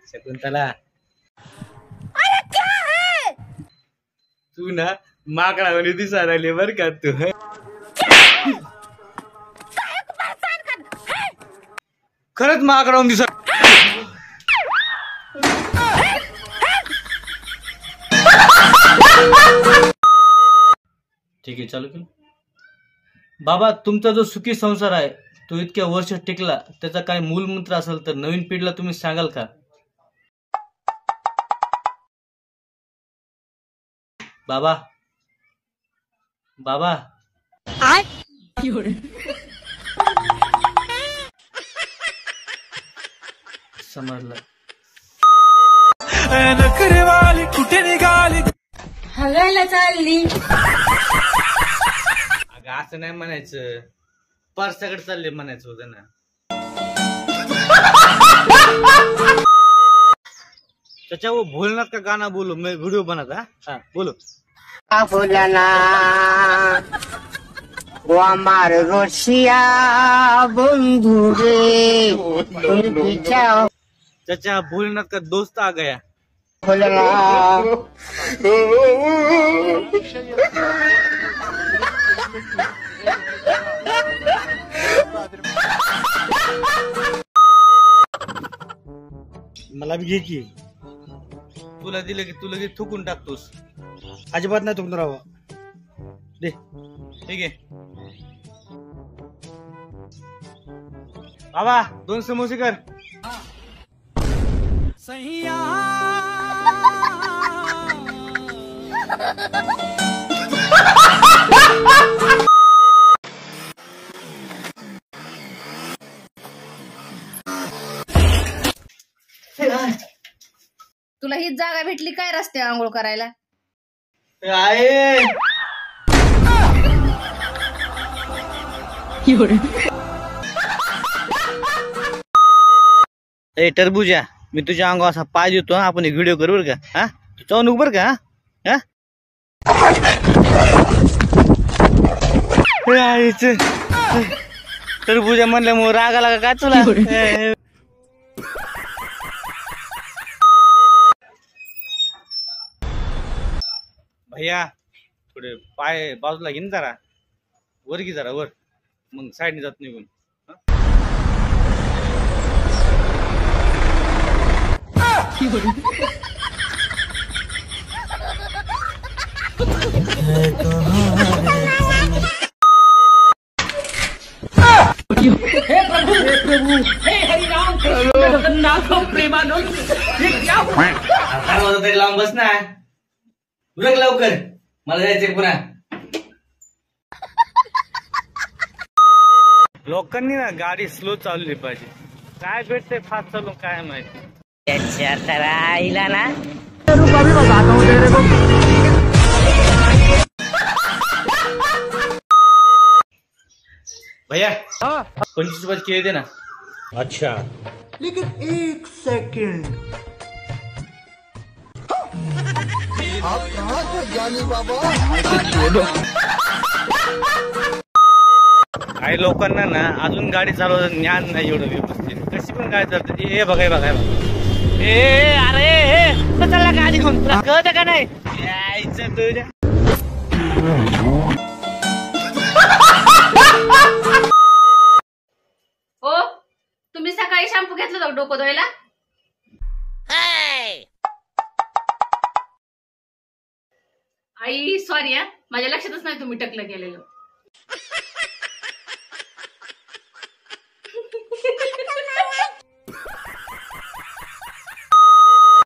शकुंतला, अरे क्या है तू ना माकडा वाणी दिसायला लागली बर का तू. खरंच माकडा वाणी दिसा. ठीक आहे चालू केलं. बाबा तुमचा जो सुखी संसार आहे तो इतक्या वर्ष टिकला त्याचा काय मूलमंत्र असेल तर नवीन पिढीला तुम्ही सांगाल का? बाबा बाबा समजलं. नखरेवाली कुठे निघाली हगायला चालली. अगं असं नाही म्हणायचं, परसाकडे चालले म्हणायचं होतं ना. चाचा वो भोलनाथ का गाना बोलो, मैं वीडियो बनाता. हाँ बोलो. भोलाना वो আমার রশিয়া বন্ধু রে चाचा भोलेनाथ का दोस्त आ गया. भोलाना मला भी घे की. तुला दिलं की तू लगेच थुकून टाकतोस. अजिबात नाही तुमचं राव. दे ठीक आहे. बाबा 2 समोसे कर. तुला ही जागा भेटली काय रस्ते आंघोळ करायला? आहे ए टरबूजा, मी तुझ्या अंगावर असा पाय देतो. आपण एक व्हिडिओ करू बरं का. हा तू चावून बर का. हा टरबूजा म्हणल्यामुळे राग आला का काय तुला? भैया थोडे पाय बाजूला घेईन जरा वर घे जरा वर, मग साईडने जात निघून. हे प्रभु हे हरि राम जगन्नाथ प्रेमानंद हे क्या तरी लांब बस ना. उरक लवकर, मला जायचंय पुन्हा. लोकांनी ना गाडी स्लो चालवली पाहिजे. काय भेटते फास्ट चालून काय माहिती. त्याच्या तर आईला ना भैया 25 रुपये केले दे ना. अच्छा लेकिन 1 सेकंड आप कहाँ से ज्ञानी बाबा? काही लोकांना ना अजून गाडी चालवायचं ज्ञान नाही एवढं व्यवस्थित. कशी पण गाडी चालते. हे बघाय बघाय ए अरे चालला गाडी घेऊन, तुला कळतं का नाही? यायचं तुझ्या हो तुम्ही सकाळी शॅम्पू घेतला होता डोकं धुवायला? आई सॉरी हा, माझ्या लक्षातच नाही तुम्ही टकलं केलेलं.